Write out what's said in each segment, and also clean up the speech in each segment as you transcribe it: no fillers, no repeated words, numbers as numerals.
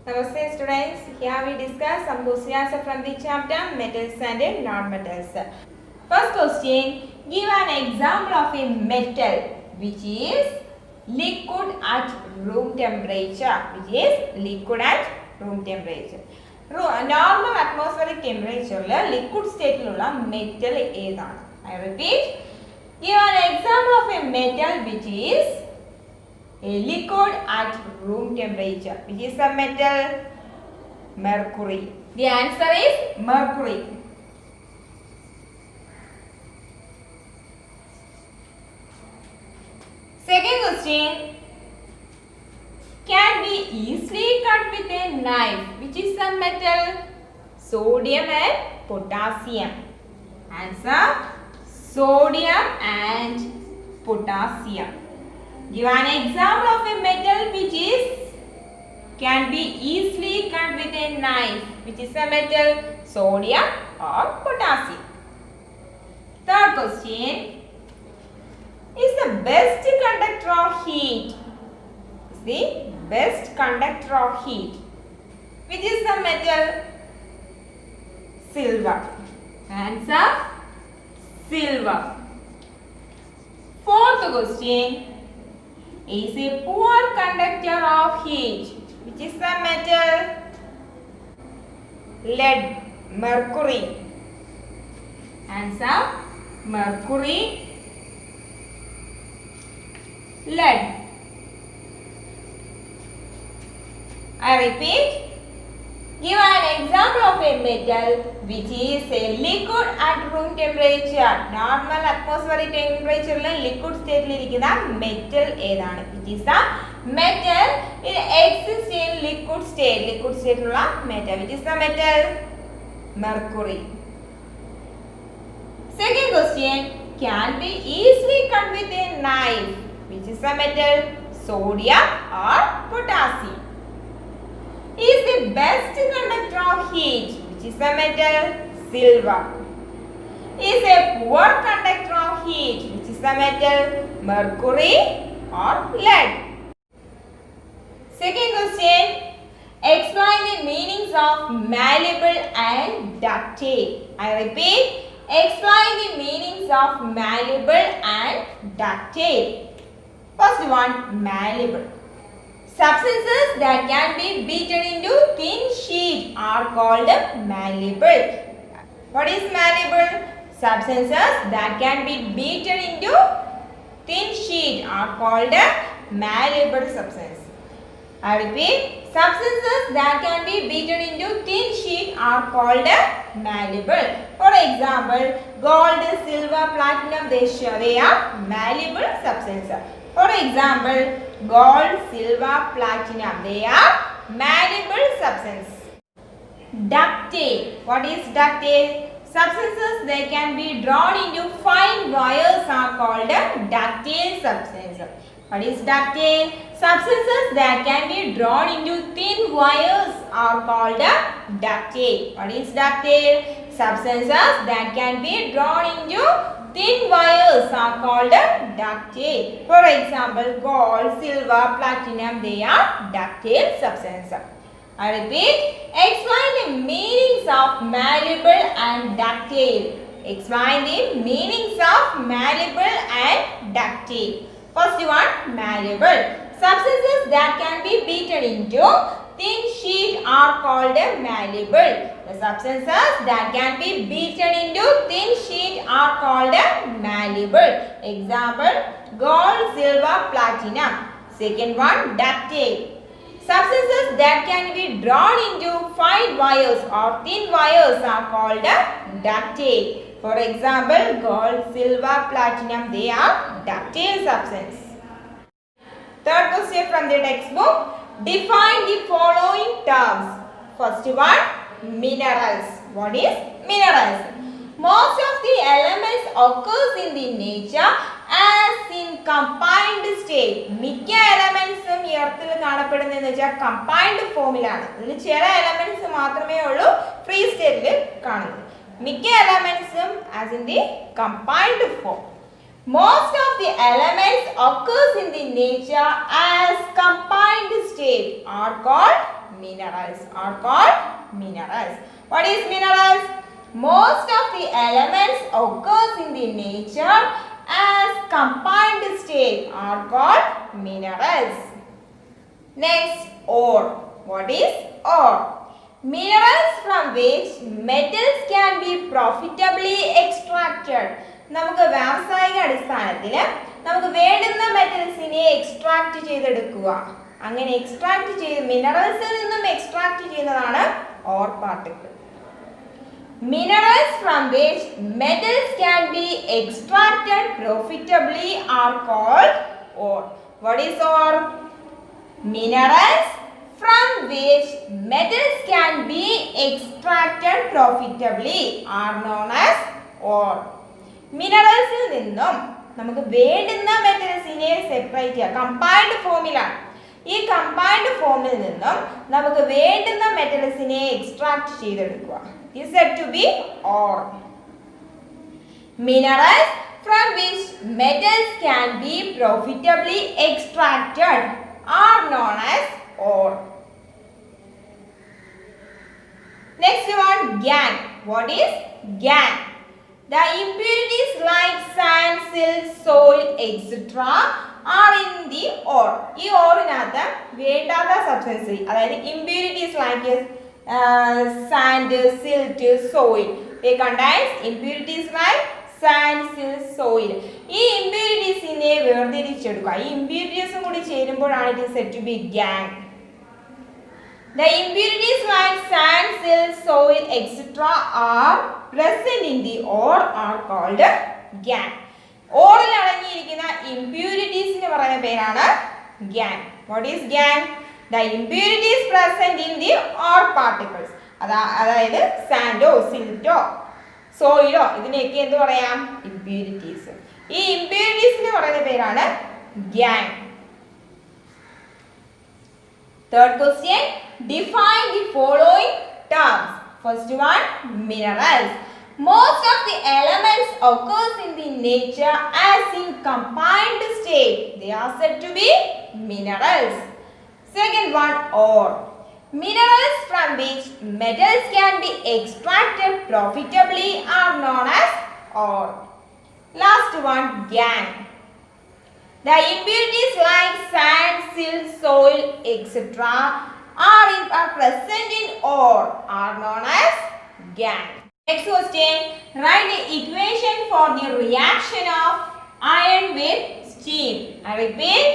Namaste students, here we discuss some questions from the chapter metals and non-metals. First question, give an example of a metal which is liquid at room temperature. Normal atmospheric temperature liquid state metal ഏതാണ്? I repeat, give an example of a metal which is a liquid at room temperature. Which is the metal? Mercury. The answer is mercury. Second question, can be easily cut with a knife. Which is the metal? Sodium and potassium. Answer, sodium and potassium. Give an example of a metal which is can be easily cut with a knife. Which is a metal? Sodium or potassium. Third question, is the best conductor of heat? Is the best conductor of heat. Which is the metal? Silver. Answer, silver. Fourth question, is a poor conductor of heat. Which is the metal? Lead, mercury. Answer, mercury, lead. I repeat, give an example of a metal which is a liquid at room temperature. Normal atmospheric temperature liquid state metal ഏതാണ്? Which is the metal it exists in liquid state. Liquid state metal. Which is the metal? Mercury. Second question, can be easily cut with a knife. Which is the metal? Sodium or potassium. Is the best conductor of heat. Which is the metal? Silver. Is a poor conductor of heat. Which is the metal? Mercury or lead. Second question, explain the meanings of malleable and ductile. I repeat, explain the meanings of malleable and ductile. First one, malleable. Substances that can be beaten into thin sheet are called malleable. What is malleable? Substances that can be beaten into thin sheet are called malleable substance. I repeat, substances that can be beaten into thin sheet are called malleable. For example, gold, silver, platinum, they are malleable substances. For example, gold, silver, platinum, they are malleable substance. Ductile. What is ductile? Substances that can be drawn into fine wires are called ductile substance. What is ductile? Substances that can be drawn into thin wires are called ductile. What is ductile? Substances that can be drawn into thin wires are called ductile. For example, gold, silver, platinum, they are ductile substances. I repeat, explain the meanings of malleable and ductile. Explain the meanings of malleable and ductile. First one, malleable. Substances that can be beaten into thin sheet are called malleable. The substances that can be beaten into thin sheet are called malleable. Example, gold, silver, platinum. Second one, ductile. Substances that can be drawn into fine wires or thin wires are called ductile. For example, gold, silver, platinum, they are ductile substance. Third question from the textbook. Define the following terms. First one, minerals. What is minerals? Most of the elements occurs in the nature as in combined state. മിക്ക എലമെന്റ്സും ഈ എർത്തിൽ കാണപ്പെടുന്നതെന്ന് വെച്ചാൽ combined ഫോമിലാണ്. ഇതിൽ ചില elements മാത്രമേ ഉള്ളൂ free സ്റ്റേറ്റിൽ കാണുന്നത്. മിക്ക എലമെന്റ്സും as in the combined form. Most of the elements occurs in the nature as combined state are called minerals. Are called minerals. What is minerals? Most of the elements occurs in the nature as combined state are called minerals. Next, ore. What is ore? Minerals from which metals can be profitably extracted. നമുക്ക് വ്യാവസായിക അടിസ്ഥാനത്തിൽ നമുക്ക് വേണ്ടുന്ന മെറ്റൽസിനെ extract ചെയ്തെടുക്കുക. അങ്ങനെ extract ചെയ്ത് മിനറൽസിൽ നിന്നും extract ചെയ്യുന്നതാണ് or particle. Minerals from which metals can be extracted profitably are called ore. What is ore? Minerals from which metals can be extracted profitably are known as ore. മിനറൽസിൽ നിന്നും നമുക്ക് വേണ്ടുന്ന മെറ്റൽസിനെ separate ചെയ്യുക. Combined ഫോമിലാണ്. ഈ combined ഫോമിൽ നിന്നും നമുക്ക് വേണ്ടുന്ന മെറ്റൽസിനെ എക്സ്ട്രാക്ട് ചെയ്തെടുക്കുക. Is said to be ore. Minerals from which metals can be profitably extracted are known as ore. Next one, gangue. What is gangue? The impurities like sand, silt, soil, etc. are in the ore. ഈ ഓറിനകത്ത് വേണ്ടാത്ത substance, അതായത് impurities like sand, silt, soil. They contain impurities like sand, silt, soil. ഈ impuritiesനെ വേർതിരിച്ചെടുക്കുക. ഈ impurities കൂടി ചേരുമ്പോഴാണ് it is said to be gangue. The impurities like sand, silt, soil, etc. are present in the ore are called gangue. ഓറിൽ അടങ്ങിയിരിക്കുന്ന impurities പറയുന്ന പേരാണ് gangue. What is gangue? The impurities present in the ore particles. അതായത് സാൻഡോ സിൽറ്റോ സോയിലോ ഇതിനെയൊക്കെ എന്ത് പറയാം? impurities. ഈ impurities പറയുന്ന പേരാണ് gangue. Third question, define the following terms. First one, minerals. Most of the elements occurs in the nature as in combined state. They are said to be minerals. Second one, ore. Minerals from which metals can be extracted profitably are known as ore. Last one, gangue. The impurities like sand, silt, soil, etc. are present in ore are known as gangue. Next question, write the equation for the reaction of iron with steam. I repeat,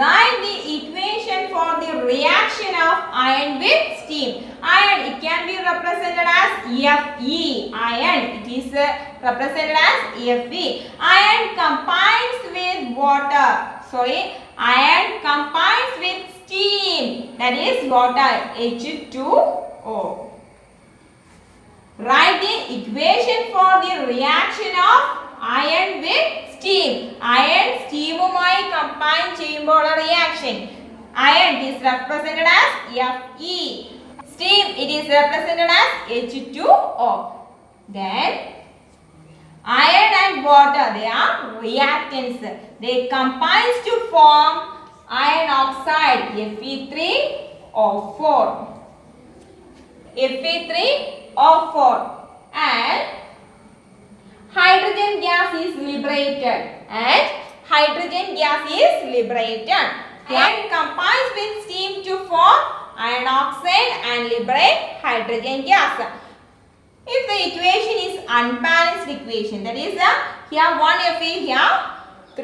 write the equation for the reaction of iron with steam. Iron, it can be represented as Fe. Iron, it is represented as Fe. Iron combines with water. Sorry, iron combines with steam. That is water, H2O. Write the equation for the reaction of iron with steam. Iron steamumai combine cheyyumbol reaction. Iron is represented as Fe. Steam, it is represented as H2O. Then iron and water, they are reactants. They combine to form iron oxide, Fe3O4. Fe3O4. And hydrogen gas is liberated. Iron combines with steam to form iron oxide and liberate hydrogen gas. If the equation is unbalanced equation, that is here 1 Fe, here 3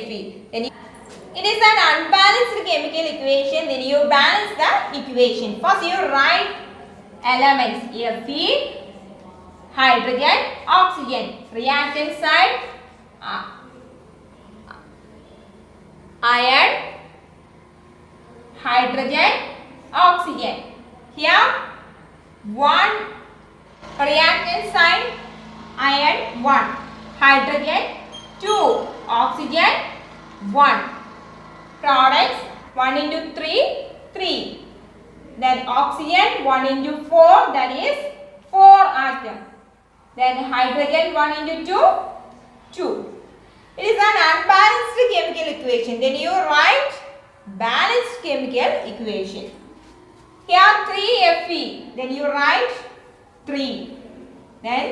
Fe, then it is an unbalanced chemical equation. Then you balance the equation. First you write elements, Fe, hydrogen, oxygen. Reactant side, iron, hydrogen, oxygen. Here 1 reactant side, iron 1, hydrogen 2, oxygen 1. Products 1 into 3, 3. Then oxygen 1 into 4, that is 4 atoms. Then hydrogen 1 into 2, 2. It is an unbalanced chemical equation. Then you write balanced chemical equation. Here Fe. Then you write 3. Then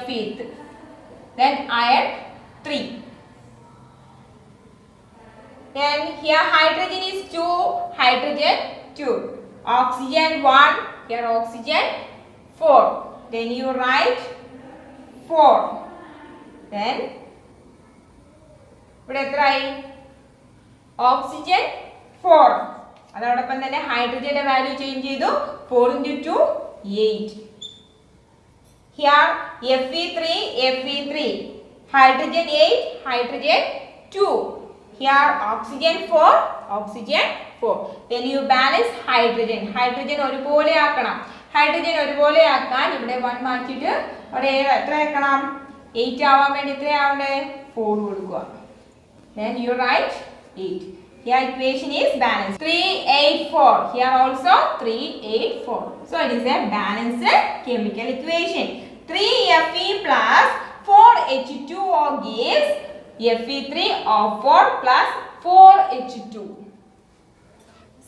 Fe. Then iron 3. Then here hydrogen is 2, hydrogen 2. Oxygen 1, here oxygen 4. Then you write 4. Then ഇവിടെ എത്രയായി? Oxygen 4. അതോടൊപ്പം തന്നെ ഹൈഡ്രജന്റെ value change ചെയ്തു. 4 into 2 8. Here Fe3 Fe3, hydrogen 8, hydrogen 2. Here oxygen 4, oxygen 4. Then you balance hydrogen. Hydrogen ഒരുപോലെ ആക്കണം. Hydrogen ഒരുപോലെ ആക്കാൻ ഇവിടെ 1 മാറ്റിയിട്ട് അവിടെ എത്ര ആക്കണം? 8 ആവാൻ വേണ്ടി എത്ര ആവണ്ടേ? 4 കൊടുക്കുക. Then you write 8. Here equation is balanced. 3, 8, 4. Here also 3, 8, 4. So it is a balanced chemical equation. 3Fe plus 4H2O gives Fe3O4 plus 4H2.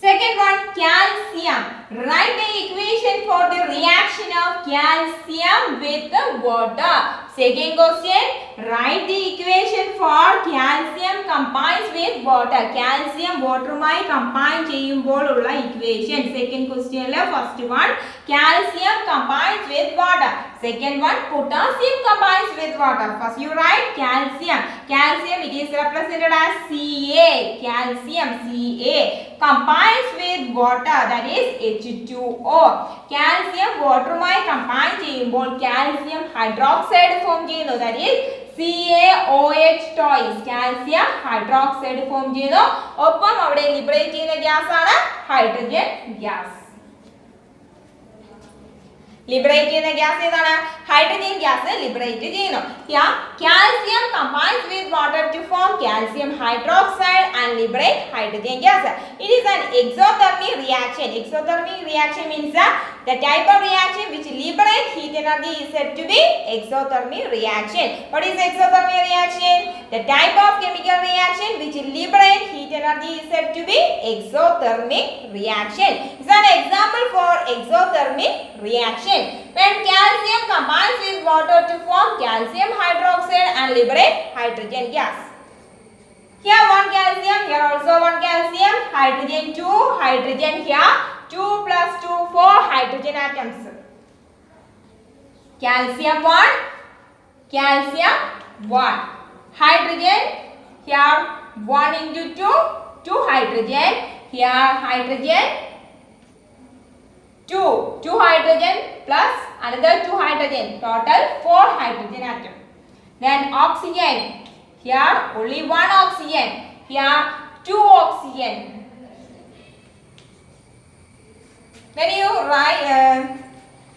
Second one, calcium. Write the equation for the reaction of calcium with water. Second question, write the equation for calcium combines with water. Calcium waterമായി combine ചെയ്യുമ്പോഴുള്ള equation. Second question ലെ first one, calcium combines with water. Second one, potassium combines with water. First you write calcium. Calcium it is represented as Ca. Calcium Ca combines with water, that is H2O. Calcium waterമായി combine ചെയ്യുമ്പോൾ calcium hydroxide form ചെയ്യുന്നു, that is CaOH twice. Calcium hydroxide form ചെയ്യുന്നു. ഒപ്പം അവിടെ liberate ചെയ്യുന്ന gas ആണ് hydrogen gas. Liberate ചെയ്യുന്ന gas ഏതാണ്? Hydrogen gas liberate ചെയ്യുന്നു. Here calcium combines with water to form calcium hydroxide and liberate hydrogen gas. It is an exothermic reaction. Exothermic reaction means the type of reaction which liberates heat energy is said to be exothermic reaction. What is exothermic reaction? The type of chemical reaction which liberates heat energy is said to be exothermic reaction. It's an example for exothermic reaction. When calcium combines with water to form calcium hydroxide and liberate hydrogen gas. Here one calcium, here also one calcium, hydrogen 2, hydrogen here 2 plus 2, 4 hydrogen atoms. Calcium 1, calcium 1. Hydrogen here 1 into 2, 2 hydrogen. Here hydrogen 2 hydrogen plus another 2 hydrogen, total 4 hydrogen atom. Then oxygen, here only 1 oxygen, here 2 oxygen. Then you write,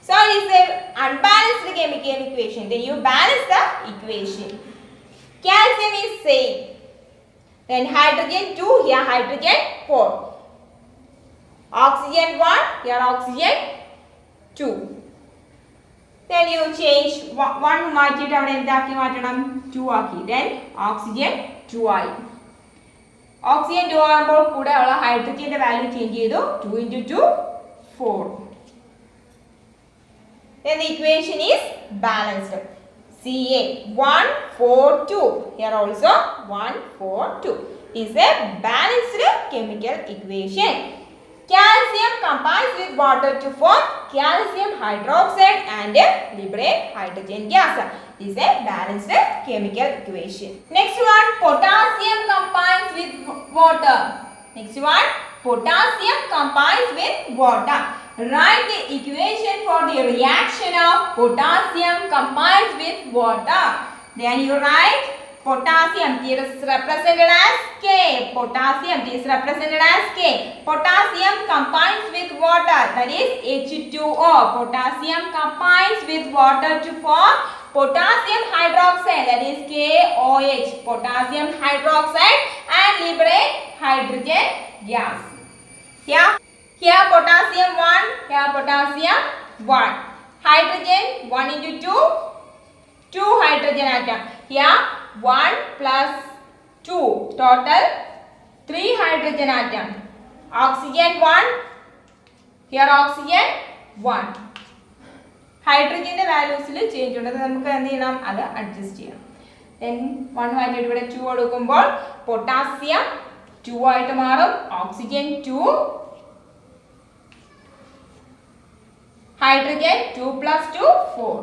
so it is an unbalanced chemical equation. Then you balance the equation. Calcium is same. Then hydrogen 2, here hydrogen 4. Oxygen 1, here oxygen 2. Then you change 1 മാറ്റിയിട്ട് അവിടെ എന്താക്കി മാറ്റണം? 2 ആക്കി. Then oxygen 2 ആയി. Oxygen 2 ആകുമ്പോൾ കൂടെ ഉള്ള ഹൈഡ്രജന്റെ value change ചെയ്തു. 2 into 2, 4. Then the equation is balanced. Ca 1, 4, 2. Here also 1, 4, 2. Is a balanced chemical equation. Calcium combines with water to form calcium hydroxide and liberate hydrogen gas. This is a balanced chemical equation. Next one, potassium combines with water. Next one, potassium combines with water. Write the equation for the reaction of potassium combines with water. Then you write potassium, it is represented as K. Potassium is represented as K. Potassium combines with water, that is H2O. Potassium combines with water to form potassium hydroxide, that is KOH. Potassium hydroxide and liberate hydrogen gas. Here potassium 1, here potassium 1. Hydrogen 1 into 2, 2 hydrogen atom. Here 1 plus 2, total 3 hydrogen atom. Oxygen 1, Here oxygen 1. ഹൈഡ്രജന്റെ വാല്യൂസിൽ change ഉണ്ട്. നമുക്ക് എന്ത് ചെയ്യണം? അത് adjust ചെയ്യണം. Then 1 മാറ്റിയിട്ട് ഇവിടെ 2 കൊടുക്കുമ്പോൾ potassium 2 ആയിട്ട് മാറും. Oxygen 2, hydrogen 2 + 2 4.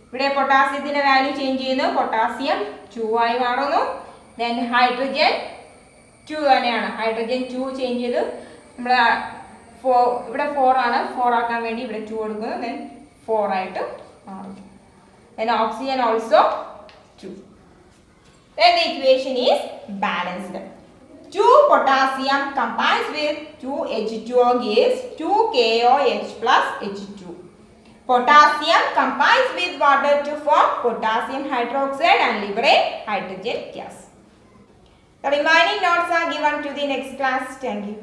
ഇവിടെ പൊട്ടാസ്യത്തിന്റെ വാല്യൂ ചേഞ്ച് ചെയ്യുന്നു. പൊട്ടാസ്യം 2 ആയി മാറുന്നു. Then ഹൈഡ്രജൻ 2 തന്നെയാണ്. ഹൈഡ്രജൻ 2 ചേഞ്ച് ചെയ്ത് നമ്മൾ ഇവിടെ 4 ആണ്. 4 ആക്കാൻ വേണ്ടി ഇവിടെ 2 കൊടുക്കുന്നു. Then 4 ആയിട്ട് മാറും. Then oxygen also 2. Then the equation is balanced. 2 potassium combines with 2 H2O gives 2 KOH plus H2. Potassium combines with water to form potassium hydroxide and liberate hydrogen gas. The remaining notes are given to the next class. Thank you.